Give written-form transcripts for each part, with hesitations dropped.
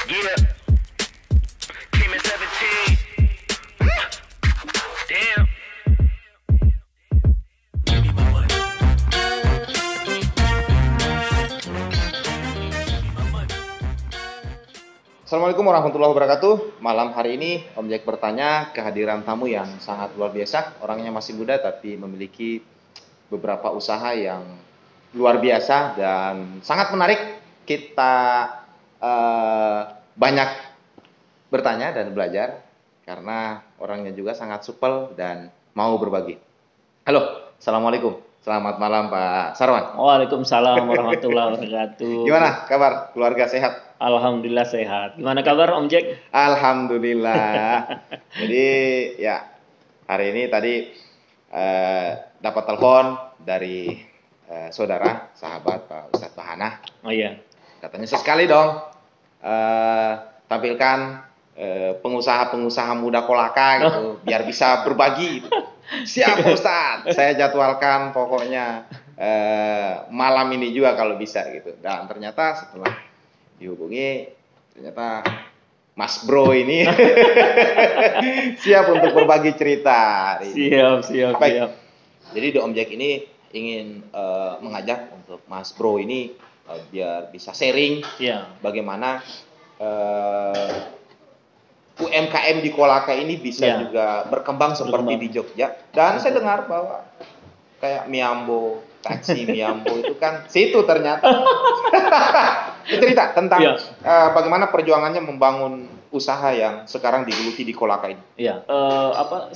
Yeah, came at 17. Damn. Assalamualaikum warahmatullahi wabarakatuh. Malam hari ini Om Jack bertanya kehadiran tamu yang sangat luar biasa. Orangnya masih muda tapi memiliki beberapa usaha yang luar biasa dan sangat menarik. Kita banyak bertanya dan belajar karena orangnya juga sangat supel dan mau berbagi. Halo, Assalamualaikum. Selamat malam Pak Sarwan. Waalaikumsalam warahmatullahi wabarakatuh. Gimana kabar? Keluarga sehat? Alhamdulillah sehat. Gimana kabar Om Jack? Alhamdulillah. Jadi ya hari ini tadi dapat telepon dari saudara, sahabat Pak Ustadz Bahana. Oh iya. Katanya sesekali dong tampilkan pengusaha-pengusaha muda Kolaka gitu, biar bisa berbagi. Gitu. Siap Ustadz, saya jadwalkan pokoknya malam ini juga kalau bisa gitu. Dan ternyata setelah dihubungi, ternyata Mas Bro ini siap untuk berbagi cerita. Siap. Baik. Jadi di Om Jack ini ingin mengajak untuk Mas Bro ini biar bisa sharing bagaimana UMKM di Kolaka ini bisa juga berkembang seperti di Jogja. Dan saya dengar bahwa kayak Miambo, taksi Miambo itu kan situ ternyata. Cerita tentang bagaimana perjuangannya membangun usaha yang sekarang digeluti di Kolaka ini. Iya.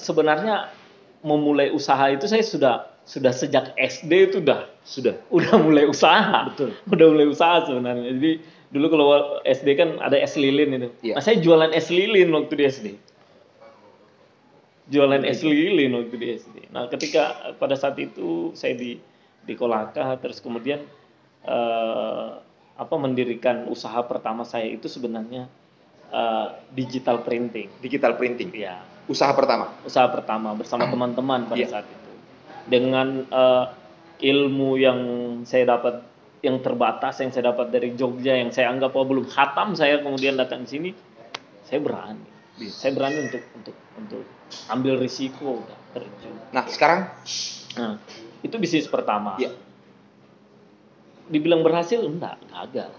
Sebenarnya memulai usaha itu saya sudah sejak SD itu udah mulai usaha. Betul. Udah mulai usaha sebenarnya. Jadi dulu kalau SD kan ada es lilin itu. Nah, saya jualan es lilin waktu di SD. Nah, ketika pada saat itu saya di Kolaka, terus kemudian mendirikan usaha pertama saya itu sebenarnya digital printing. Digital printing. Ya. Usaha pertama bersama teman-teman pada saat itu. Dengan ilmu yang saya dapat yang terbatas yang saya dapat dari Jogja yang saya anggap belum khatam, saya kemudian datang ke sini, saya berani. Saya berani untuk ambil risiko terjun. Nah, sekarang itu bisnis pertama. Iya. Dibilang berhasil enggak, gagal.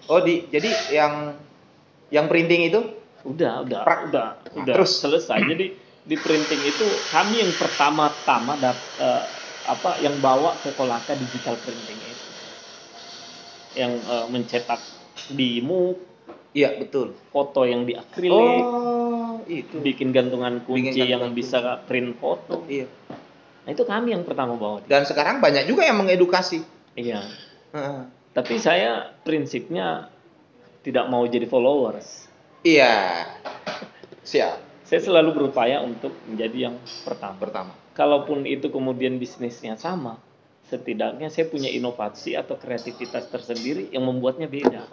Oh, jadi yang printing itu udah terus selesai. Jadi di printing itu kami yang pertama-tama yang bawa ke Kolaka digital printing itu. Yang mencetak di MUK. Iya, betul. Foto yang di akrilik. Oh, itu. Bikin gantungan kunci yang bisa print foto. Iya. Nah, itu kami yang pertama bawa. Dan sekarang banyak juga yang mengedukasi. Iya. Tapi saya prinsipnya tidak mau jadi followers. Iya. Siap. Saya selalu berupaya untuk menjadi yang pertama. Kalaupun itu kemudian bisnisnya sama, setidaknya saya punya inovasi atau kreativitas tersendiri yang membuatnya beda.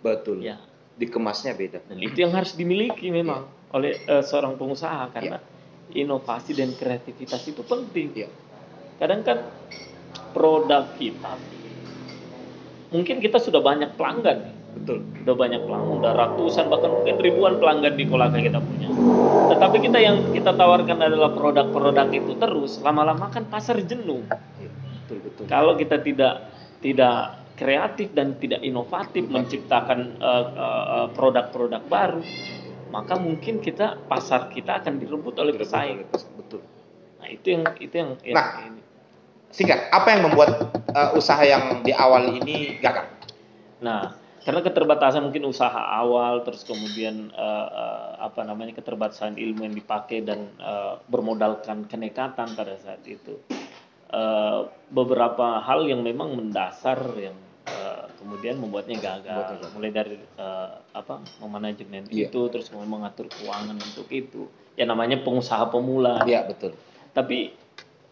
Betul. Ya. Dikemasnya beda. Dan itu yang harus dimiliki memang oleh seorang pengusaha karena inovasi dan kreativitas itu penting. Ya. Kadang kan produk kita mungkin kita sudah banyak pelanggan. Betul. Udah banyak pelanggan, udah ratusan bahkan mungkin ribuan pelanggan di Kolaka kita punya. Tetapi kita yang kita tawarkan adalah produk-produk itu terus, lama-lama kan pasar jenuh. Betul. Kalau kita tidak kreatif dan tidak inovatif menciptakan produk-produk baru, maka mungkin pasar kita akan direbut oleh pesaing. Betul. Nah, itu yang ini. Singkat, apa yang membuat usaha yang di awal ini gagal? Nah, karena keterbatasan mungkin usaha awal, terus kemudian keterbatasan ilmu yang dipakai dan bermodalkan kenekatan pada saat itu. Beberapa hal yang memang mendasar yang kemudian membuatnya gagal. Mulai dari memanajemen itu, terus mengatur keuangan untuk itu. Ya namanya pengusaha pemula. Iya, betul. Tapi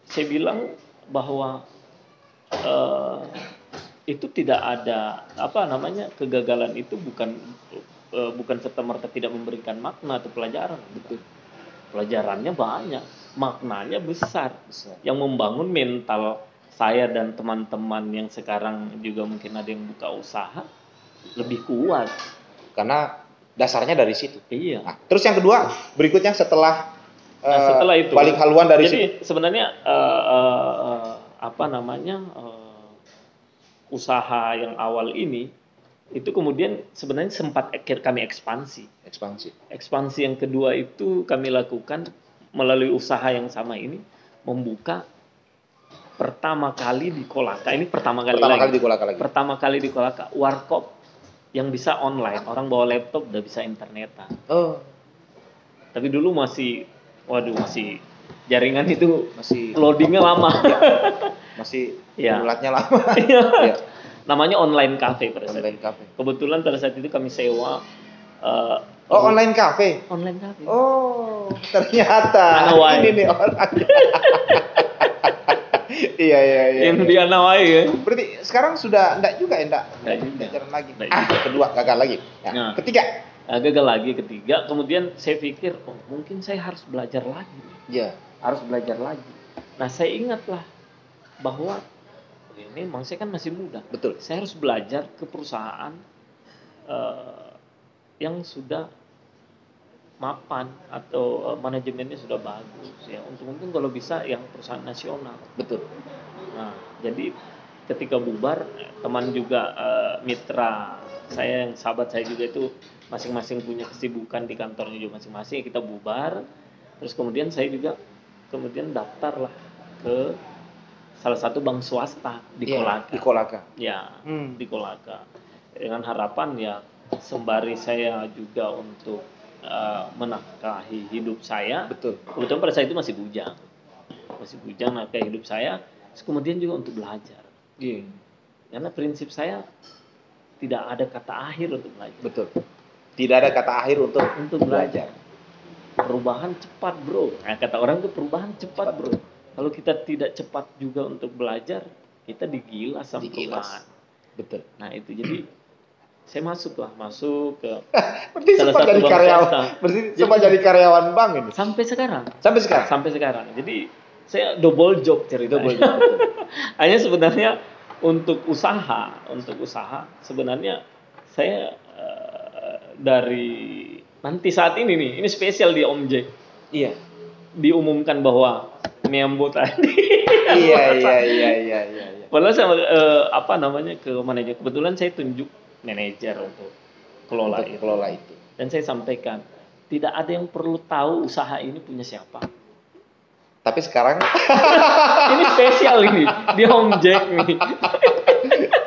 saya bilang bahwa itu tidak ada kegagalan itu bukan serta-merta tidak memberikan makna atau pelajaran. Betul. Pelajarannya banyak, maknanya besar. Yang membangun mental saya dan teman-teman yang sekarang juga mungkin ada yang buka usaha lebih kuat. Karena Dasarnya dari situ. Iya. Nah, terus yang kedua, berikutnya setelah Setelah itu balik haluan dari jadi situ. sebenarnya apa namanya usaha yang awal ini itu kemudian sebenarnya sempat kami ekspansi. Ekspansi yang kedua itu kami lakukan melalui usaha yang sama ini, membuka pertama kali di Kolaka. Ini pertama kali di Kolaka lagi. Pertama kali di Kolaka, warkop yang bisa online. Orang bawa laptop udah bisa internetan. Oh. Tapi dulu masih jaringan itu Masih loadingnya lama. masih Ya. ulatnya lama. Iya. Iya. Namanya online cafe pada saat Online itu. cafe. Kebetulan pada saat itu kami sewa Online cafe. online cafe. Oh, ternyata Anawai. ini nih orang. Iya. Yang di Anawai ya. Berarti sekarang sudah enggak juga ya, enggak juga. jalan lagi. Enggak Kedua gagal lagi. Ya. Nah. Ketiga. Gagal lagi ketiga, kemudian saya pikir, oh mungkin saya harus belajar lagi. Iya. Harus belajar lagi. Nah saya ingatlah bahwa ini memang saya kan masih muda. Betul. Saya harus belajar ke perusahaan yang sudah mapan atau manajemennya sudah bagus ya. Untung-untung kalau bisa yang perusahaan nasional. Betul. Nah, jadi ketika bubar, teman juga mitra saya yang sahabat saya juga itu masing-masing punya kesibukan di kantornya juga masing-masing, kita bubar. Terus kemudian saya juga kemudian daftarlah ke salah satu bank swasta di Kolaka. Di Kolaka. Ya, di Kolaka. Dengan harapan ya sembari saya juga untuk menafkahi hidup saya. Betul. Kebetulan pada saat itu masih bujang nafkahi hidup saya. Terus kemudian juga untuk belajar. Iya. Karena prinsip saya tidak ada kata akhir untuk belajar. Betul. Tidak ada kata akhir untuk belajar. Perubahan cepat, bro. Nah, kata orang tuh perubahan cepat, bro. Kalau kita tidak cepat juga untuk belajar, kita digilas sama perubahan. Betul. Nah, itu jadi saya masuk ke Berarti salah sempat satu jadi bank karyawan. swasta. Berarti sempat jadi karyawan bank ini. Sampai sekarang. Sampai sekarang. Jadi saya double job ceritanya. Hanya sebenarnya untuk usaha sebenarnya saya dari nanti saat ini nih, ini spesial di Om Jack. Iya. Diumumkan bahwa Miambo tadi. Iya. Padahal saya ke manajer. Kebetulan saya tunjuk manajer untuk kelola itu. Dan saya sampaikan, tidak ada yang perlu tahu usaha ini punya siapa. Tapi sekarang ini spesial ini di Om Jack nih.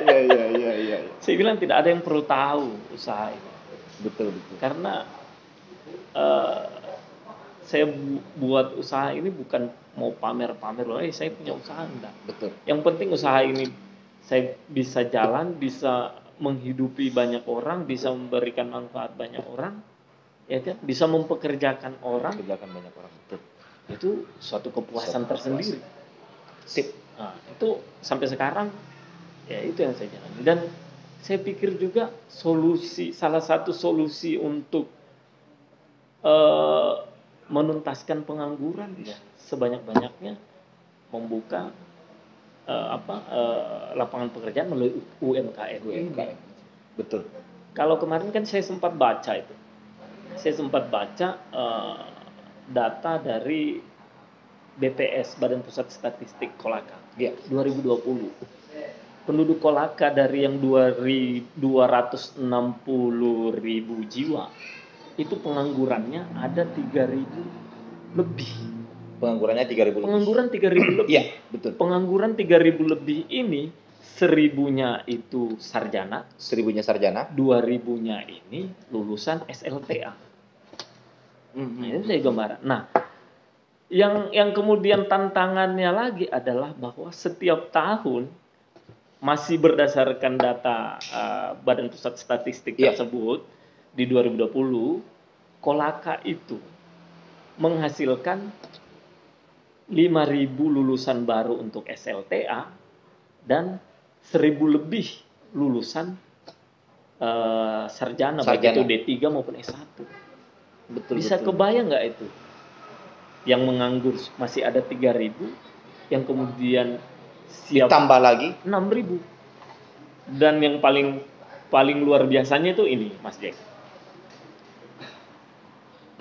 Iya. Saya bilang tidak ada yang perlu tahu usaha ini. Betul. Karena saya buat usaha ini bukan mau pamer-pamer loh, saya punya usaha enggak. Betul. Yang penting usaha ini saya bisa jalan, bisa menghidupi banyak orang, bisa memberikan manfaat banyak orang, ya kan? Bisa mempekerjakan orang. Betul. Itu suatu kepuasan tersendiri. Sip. Nah, itu sampai sekarang ya itu yang saya jalani. Dan saya pikir juga salah satu solusi untuk menuntaskan pengangguran ya sebanyak-banyaknya membuka lapangan pekerjaan melalui UMKM. Betul. Kalau kemarin kan saya sempat baca data dari BPS, Badan Pusat Statistik Kolaka. Iya. 2020. Penduduk Kolaka dari yang 260.000 jiwa, itu penganggurannya ada 3.000 lebih. Penganggurannya 3.000 lebih. Pengangguran 3.000 lebih. Iya, betul. Pengangguran 3.000 lebih ini 1.000-nya itu sarjana, 1.000-nya sarjana, 2.000-nya ini lulusan SLTA. Nah, itu saya gambaran. Nah, yang kemudian tantangannya lagi adalah bahwa setiap tahun masih berdasarkan data Badan Pusat Statistik tersebut di 2020, Kolaka itu menghasilkan 5.000 lulusan baru untuk SLTA dan 1.000 lebih lulusan sarjana, baik itu D3 maupun S1. Bisa kebayang nggak itu? Yang menganggur masih ada 3.000, yang kemudian siap tambah lagi 6.000. Dan yang paling luar biasanya itu ini, Mas Jack.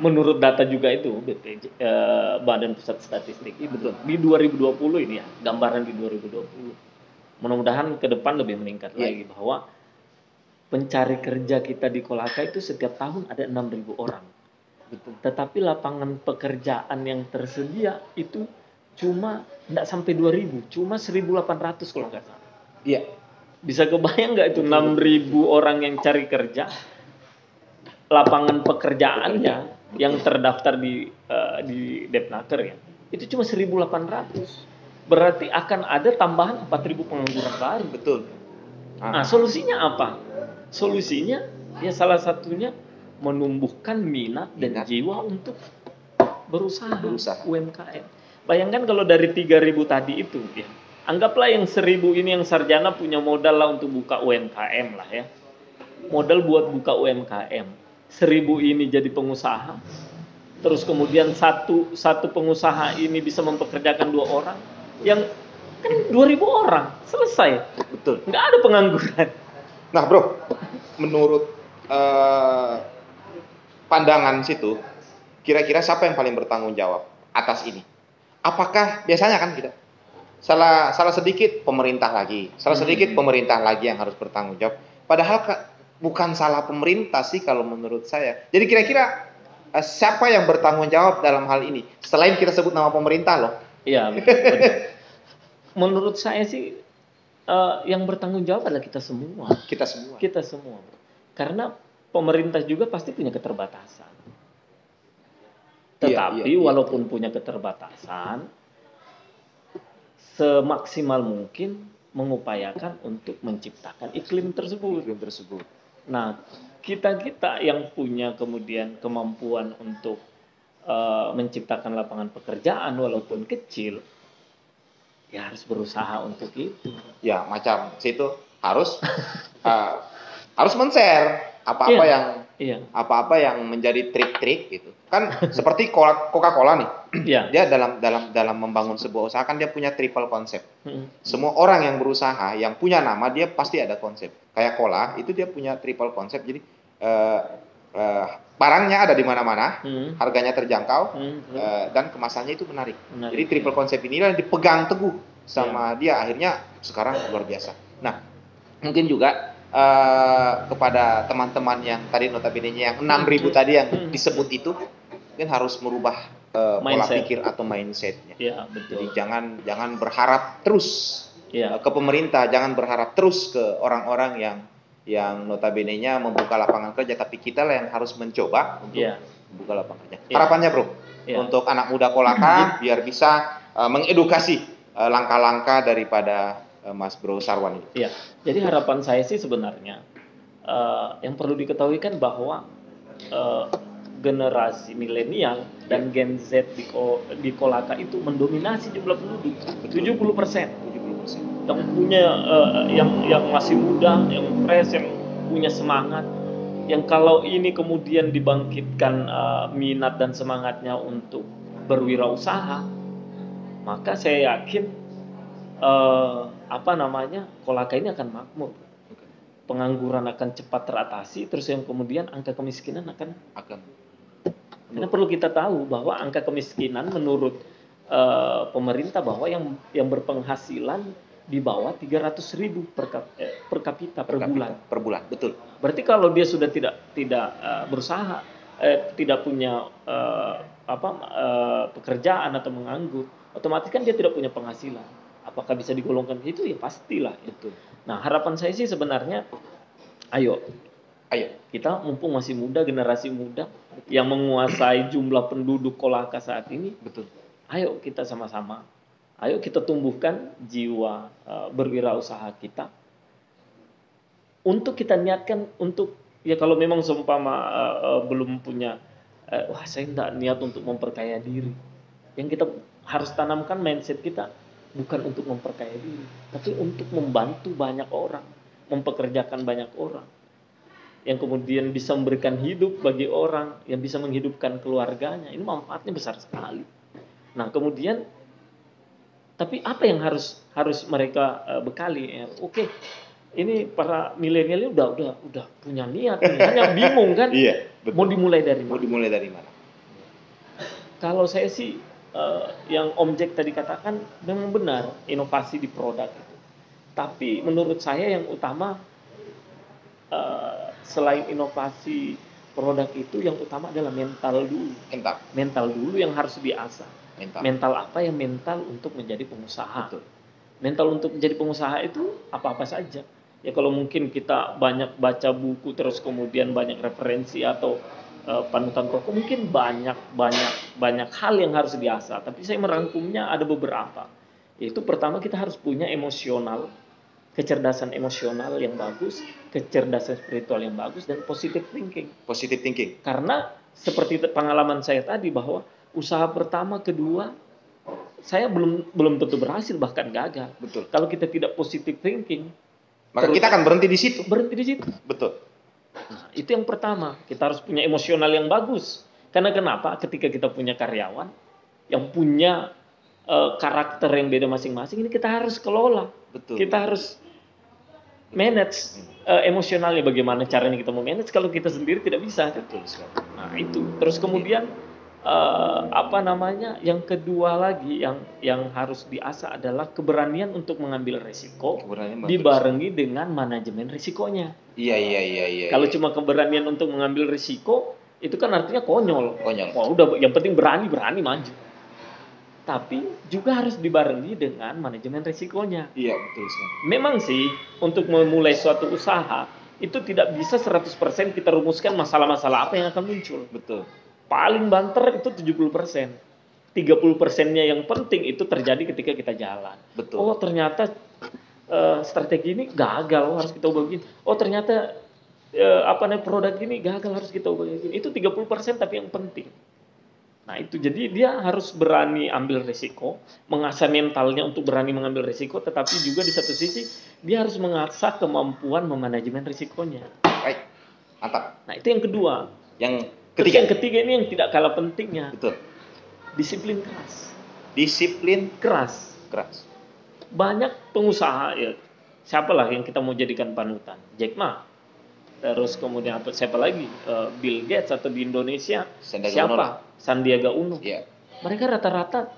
menurut data juga itu BPJ, Badan Pusat Statistik itu Betul. di 2020 ini ya, gambaran di 2020. Mudah-mudahan ke depan lebih meningkat Iya. lagi bahwa pencari kerja kita di Kolaka itu setiap tahun ada 6.000 orang. Betul. Tetapi lapangan pekerjaan yang tersedia itu cuma enggak sampai 2.000, cuma 1.800 kalau nggak salah. Iya. Bisa kebayang nggak itu 6.000 orang yang cari kerja, lapangan pekerjaannya yang terdaftar di Depnaker ya, itu cuma 1.800. Berarti akan ada tambahan 4.000 pengangguran baru. Betul. Nah, solusinya apa? Solusinya ya salah satunya menumbuhkan minat dan Minat. jiwa untuk berusaha. UMKM. Bayangkan kalau dari 3.000 tadi itu ya, anggaplah yang 1.000 ini yang sarjana punya modal lah untuk buka UMKM lah ya. Modal buat buka UMKM. 1.000 ini jadi pengusaha. Terus kemudian satu pengusaha ini bisa mempekerjakan 2 orang. Yang kan 2.000 orang selesai. Betul. Nggak ada pengangguran. Nah, Bro, menurut pandangan situ, kira-kira siapa yang paling bertanggung jawab atas ini? Apakah biasanya kan kita salah sedikit pemerintah lagi, salah sedikit pemerintah lagi yang harus bertanggung jawab. Padahal bukan salah pemerintah sih kalau menurut saya. Jadi kira-kira siapa yang bertanggung jawab dalam hal ini? Selain kita sebut nama pemerintah loh. Iya, betul. Menurut saya sih yang bertanggung jawab adalah kita semua. Kita semua. Kita semua. Karena pemerintah juga pasti punya keterbatasan. Tetapi walaupun punya keterbatasan, semaksimal mungkin mengupayakan untuk menciptakan iklim tersebut. Nah, kita yang punya kemudian kemampuan untuk menciptakan lapangan pekerjaan walaupun kecil, ya harus berusaha untuk itu. Ya, macam situ harus harus men-share apa-apa yang menjadi trik-trik gitu. Kan seperti Coca-Cola nih. Iya. Dia dalam membangun sebuah usaha kan dia punya triple konsep. Semua orang yang berusaha, yang punya nama, dia pasti ada konsep. Kayak Cola itu dia punya triple konsep. Jadi barangnya ada di mana-mana, harganya terjangkau, dan kemasannya itu menarik. Jadi triple konsep inilah yang dipegang teguh sama dia, akhirnya sekarang luar biasa. Nah, mungkin juga kepada teman-teman yang tadi notabene-nya yang 6.000 tadi yang disebut itu, kan harus merubah pola pikir atau mindsetnya. Ya, betul. Jadi jangan berharap terus ke pemerintah, jangan berharap terus ke orang-orang yang notabene-nya membuka lapangan kerja, tapi kita lah yang harus mencoba untuk membuka lapangan kerja. Harapannya, Bro, untuk anak muda Kolaka biar bisa mengedukasi langkah-langkah daripada Mas Bro Sarwan ini. Iya. Jadi harapan saya sih sebenarnya yang perlu diketahui kan bahwa generasi milenial dan Gen Z di Kolaka itu mendominasi jumlah penduduk 70%. Yang punya yang masih muda, yang fresh, yang punya semangat, yang kalau ini kemudian dibangkitkan minat dan semangatnya untuk berwirausaha, maka saya yakin Kolaka ini akan makmur. Pengangguran akan cepat teratasi, terus yang kemudian angka kemiskinan akan. Karena perlu kita tahu bahwa angka kemiskinan menurut pemerintah bahwa yang berpenghasilan di bawah 300.000 per kapita per bulan. Per bulan, betul. Berarti kalau dia sudah tidak berusaha, tidak punya pekerjaan atau menganggur, otomatis kan dia tidak punya penghasilan. Apakah bisa digolongkan begitu? Ya pastilah itu. Nah, harapan saya sih sebenarnya, ayo kita mumpung masih muda, generasi muda yang menguasai jumlah penduduk Kolaka saat ini, betul. Ayo kita sama-sama, ayo kita tumbuhkan jiwa berwirausaha kita. Untuk kita niatkan untuk, ya kalau memang seumpama belum punya, saya enggak niat untuk memperkaya diri. Yang kita harus tanamkan mindset kita bukan untuk memperkaya diri, tapi untuk membantu banyak orang, mempekerjakan banyak orang, yang kemudian bisa memberikan hidup bagi orang, yang bisa menghidupkan keluarganya. Ini manfaatnya besar sekali. Nah, kemudian, tapi apa yang harus mereka bekali? Oke, ini para milenial udah punya niat, hanya bingung kan? Iya, betul. Mau dimulai dari mana? Kalau saya sih yang Om Jack tadi katakan memang benar, inovasi di produk itu. Tapi menurut saya yang utama selain inovasi produk itu, yang utama adalah mental dulu. Mental dulu yang harus diasah. Mental apa ya? Mental untuk menjadi pengusaha. Betul. Mental untuk menjadi pengusaha itu apa-apa saja. Ya kalau mungkin kita banyak baca buku terus kemudian banyak referensi atau panutan tokoh, mungkin banyak hal yang harus diasah. Tapi saya merangkumnya ada beberapa. Yaitu pertama kita harus punya emosional, kecerdasan emosional yang bagus, kecerdasan spiritual yang bagus, dan positive thinking. Positive thinking. Karena seperti pengalaman saya tadi bahwa usaha pertama, kedua, saya belum tentu berhasil, bahkan gagal. Betul. Kalau kita tidak positive thinking, maka kita akan berhenti di situ. Betul. Nah, itu yang pertama. Kita harus punya emosional yang bagus. Karena kenapa? Ketika kita punya karyawan yang punya karakter yang beda masing-masing, ini kita harus kelola. Betul. Kita harus manage emosionalnya. Bagaimana caranya kita mau manage kalau kita sendiri tidak bisa. Betul sekali. Nah itu. Terus kemudian yang kedua lagi yang harus diasah adalah keberanian untuk mengambil risiko, dibarengi dengan manajemen risikonya. Iya. Kalau cuma keberanian untuk mengambil risiko, itu kan artinya konyol. Wah, udah yang penting berani maju. Tapi juga harus dibarengi dengan manajemen risikonya. Iya, betul sekali. Memang sih untuk memulai suatu usaha itu tidak bisa 100% kita rumuskan masalah-masalah apa yang akan muncul. Betul. Paling banter itu 70%. 30%-nya yang penting itu terjadi ketika kita jalan. Betul. Oh, ternyata strategi ini gagal, harus kita ubah begini. Oh, ternyata produk ini gagal, harus kita ubah begini. Itu 30% tapi yang penting. Nah, itu jadi dia harus berani ambil risiko, mengasah mentalnya untuk berani mengambil risiko, tetapi juga di satu sisi dia harus mengasah kemampuan memanajemen risikonya. Baik. Mantap. Nah, itu yang kedua. Yang ketiga ini yang tidak kalah pentingnya. Betul. Disiplin keras. Disiplin keras. Banyak pengusaha ya. Siapalah yang kita mau jadikan panutan? Jack Ma. Terus kemudian siapa lagi? Bill Gates, atau di Indonesia Sandiaga Uno. Yeah. Mereka rata-rata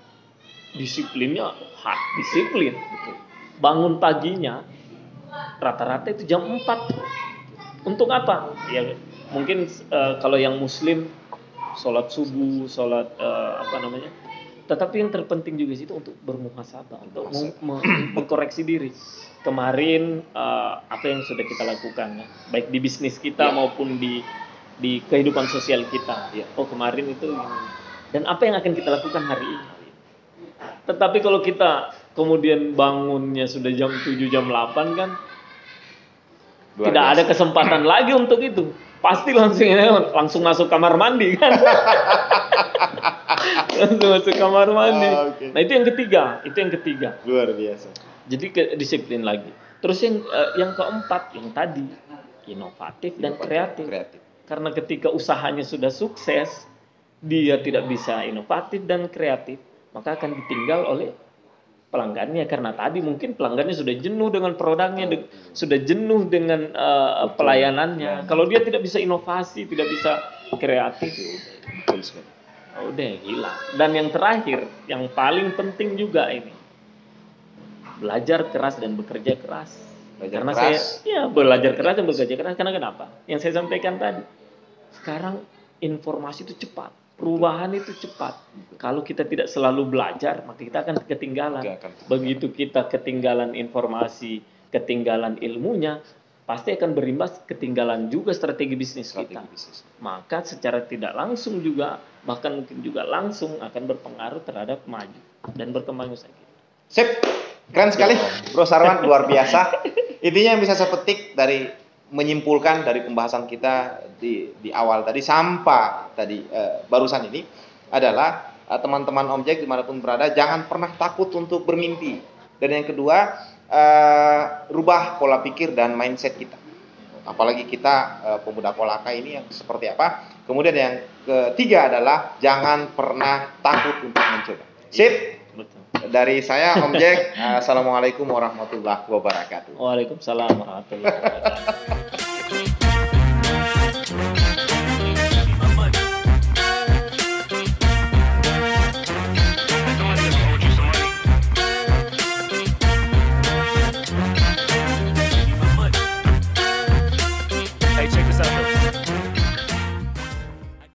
disiplinnya hard disiplin. Betul. Bangun paginya rata-rata itu jam 4. Untuk apa? Ya mungkin kalau yang muslim sholat subuh, sholat tetapi yang terpenting juga itu untuk bermuhasabah, untuk mengkoreksi diri. Kemarin apa yang sudah kita lakukan, baik di bisnis kita maupun di kehidupan sosial kita. Oh, kemarin itu dan apa yang akan kita lakukan hari ini. Tetapi kalau kita kemudian bangunnya sudah jam 7, jam 8 kan tidak ada kesempatan lagi untuk itu. Pasti langsung masuk kamar mandi kan. Langsung masuk kamar mandi. Okay. Nah, itu yang ketiga. Luar biasa. Jadi disiplin lagi. Terus yang keempat, yang tadi inovatif dan kreatif. Karena ketika usahanya sudah sukses, dia tidak bisa inovatif dan kreatif, maka akan ditinggal oleh pelanggannya. Karena tadi mungkin pelanggannya sudah jenuh dengan produknya, sudah jenuh dengan pelayanannya. Kalau dia tidak bisa inovasi, tidak bisa kreatif, udah hilang. Dan yang terakhir, yang paling penting juga ini, belajar keras dan bekerja keras. Belajar keras dan bekerja keras. Karena kenapa? Yang saya sampaikan tadi, sekarang informasi itu cepat, perubahan itu cepat. Kalau kita tidak selalu belajar, maka kita akan ketinggalan. Begitu kita ketinggalan informasi, ketinggalan ilmunya, pasti akan berimbas ketinggalan juga strategi bisnis kita. Maka secara tidak langsung juga, bahkan mungkin juga langsung akan berpengaruh terhadap maju dan berkembang usaha kita. Sip, keren sekali Bro Sarwan, luar biasa. Intinya yang bisa saya petik dari menyimpulkan dari pembahasan kita di awal tadi sampai tadi barusan ini adalah teman-teman Om Jack dimanapun berada, jangan pernah takut untuk bermimpi. Dan yang kedua, rubah pola pikir dan mindset kita. Apalagi kita pemuda Kolaka ini yang seperti apa. Kemudian yang ketiga adalah jangan pernah takut untuk mencoba. Sip. Dari saya Om Jack, assalamualaikum warahmatullahi wabarakatuh. Waalaikumsalam warahmatullahi wabarakatuh.